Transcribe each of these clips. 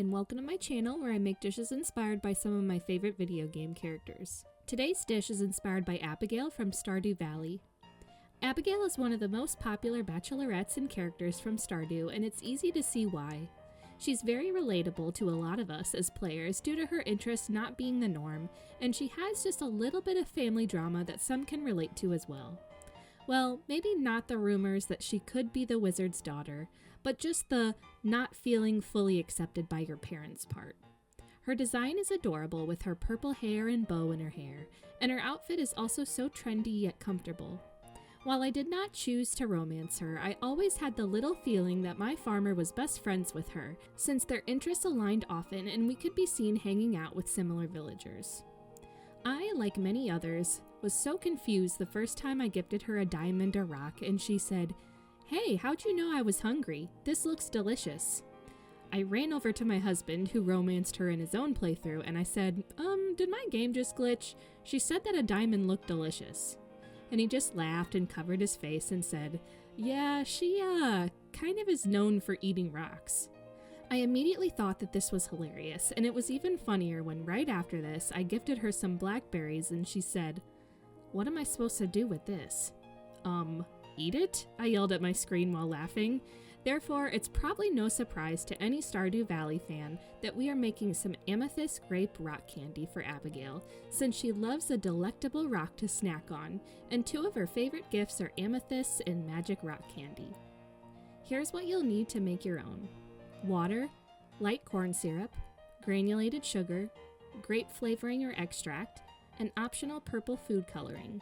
and welcome to my channel where I make dishes inspired by some of my favorite video game characters. Today's dish is inspired by Abigail from Stardew Valley. Abigail is one of the most popular bachelorettes and characters from Stardew, and it's easy to see why. She's very relatable to a lot of us as players due to her interests not being the norm, and she has just a little bit of family drama that some can relate to as well. Well, maybe not the rumors that she could be the wizard's daughter, but just the not feeling fully accepted by your parents part. Her design is adorable with her purple hair and bow in her hair, and her outfit is also so trendy yet comfortable. While I did not choose to romance her, I always had the little feeling that my farmer was best friends with her, since their interests aligned often and we could be seen hanging out with similar villagers. I, like many others, was so confused the first time I gifted her a diamond or rock and she said, "Hey, how'd you know I was hungry? This looks delicious." I ran over to my husband, who romanced her in his own playthrough, and I said, did my game just glitch? She said that a diamond looked delicious." And he just laughed and covered his face and said, "Yeah, she, kind of is known for eating rocks." I immediately thought that this was hilarious, and it was even funnier when right after this, I gifted her some blackberries and she said, "What am I supposed to do with this?" Eat it?" I yelled at my screen while laughing. Therefore, it's probably no surprise to any Stardew Valley fan that we are making some Amethyst grape rock candy for Abigail, since she loves a delectable rock to snack on, and two of her favorite gifts are amethysts and magic rock candy. Here's what you'll need to make your own: water, light corn syrup, granulated sugar, grape flavoring or extract, and optional purple food coloring.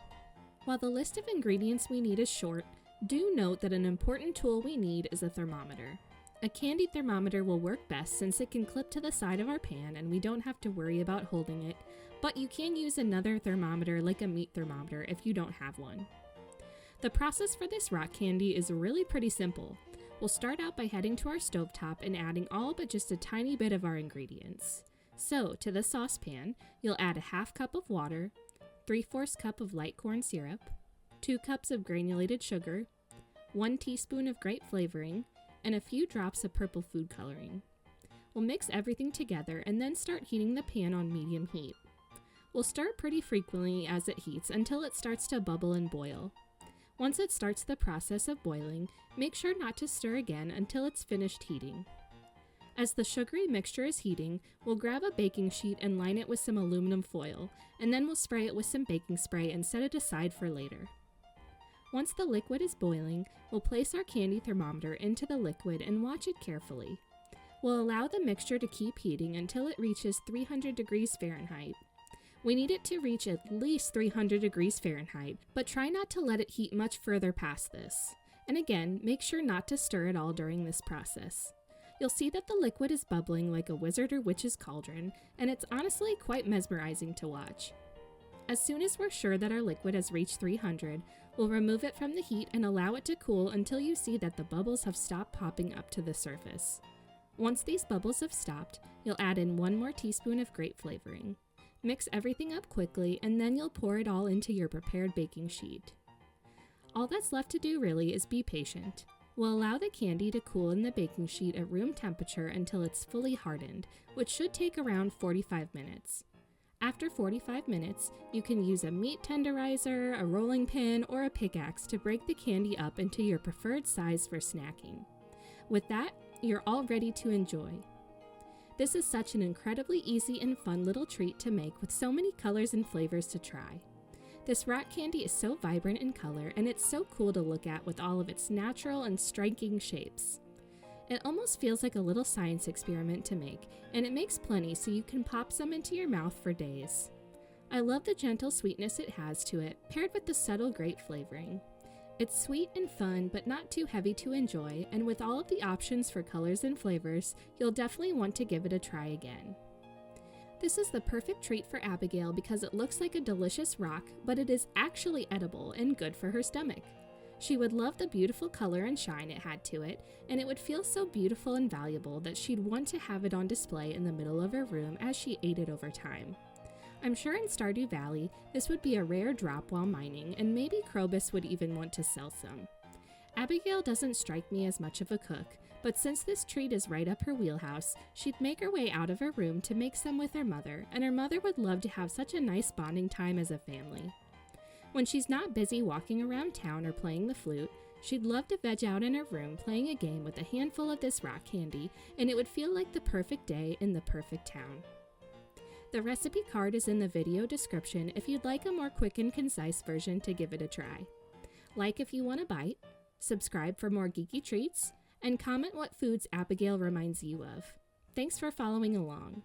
While the list of ingredients we need is short, do note that an important tool we need is a thermometer. A candy thermometer will work best since it can clip to the side of our pan and we don't have to worry about holding it, but you can use another thermometer like a meat thermometer if you don't have one. The process for this rock candy is really pretty simple. We'll start out by heading to our stovetop and adding all but just a tiny bit of our ingredients. So, to the saucepan, you'll add a half cup of water, 3/4 cup of light corn syrup, 2 cups of granulated sugar, 1 teaspoon of grape flavoring, and a few drops of purple food coloring. We'll mix everything together and then start heating the pan on medium heat. We'll stir pretty frequently as it heats until it starts to bubble and boil. Once it starts the process of boiling, make sure not to stir again until it's finished heating. As the sugary mixture is heating, we'll grab a baking sheet and line it with some aluminum foil, and then we'll spray it with some baking spray and set it aside for later. Once the liquid is boiling, we'll place our candy thermometer into the liquid and watch it carefully. We'll allow the mixture to keep heating until it reaches 300 degrees Fahrenheit. We need it to reach at least 300 degrees Fahrenheit, but try not to let it heat much further past this. And again, make sure not to stir at all during this process. You'll see that the liquid is bubbling like a wizard or witch's cauldron, and it's honestly quite mesmerizing to watch. As soon as we're sure that our liquid has reached 300, we'll remove it from the heat and allow it to cool until you see that the bubbles have stopped popping up to the surface. Once these bubbles have stopped, you'll add in 1 more teaspoon of grape flavoring. Mix everything up quickly, and then you'll pour it all into your prepared baking sheet. All that's left to do really is be patient. We'll allow the candy to cool in the baking sheet at room temperature until it's fully hardened, which should take around 45 minutes. After 45 minutes, you can use a meat tenderizer, a rolling pin, or a pickaxe to break the candy up into your preferred size for snacking. With that, you're all ready to enjoy. This is such an incredibly easy and fun little treat to make with so many colors and flavors to try. This rock candy is so vibrant in color, and it's so cool to look at with all of its natural and striking shapes. It almost feels like a little science experiment to make, and it makes plenty so you can pop some into your mouth for days. I love the gentle sweetness it has to it, paired with the subtle grape flavoring. It's sweet and fun, but not too heavy to enjoy, and with all of the options for colors and flavors, you'll definitely want to give it a try again. This is the perfect treat for Abigail because it looks like a delicious rock, but it is actually edible and good for her stomach. She would love the beautiful color and shine it had to it, and it would feel so beautiful and valuable that she'd want to have it on display in the middle of her room as she ate it over time. I'm sure in Stardew Valley, this would be a rare drop while mining, and maybe Krobus would even want to sell some. Abigail doesn't strike me as much of a cook, but since this treat is right up her wheelhouse, she'd make her way out of her room to make some with her mother, and her mother would love to have such a nice bonding time as a family. When she's not busy walking around town or playing the flute, she'd love to veg out in her room playing a game with a handful of this rock candy, and it would feel like the perfect day in the perfect town. The recipe card is in the video description if you'd like a more quick and concise version to give it a try. Like if you want a bite, subscribe for more geeky treats, and comment what foods Abigail reminds you of. Thanks for following along.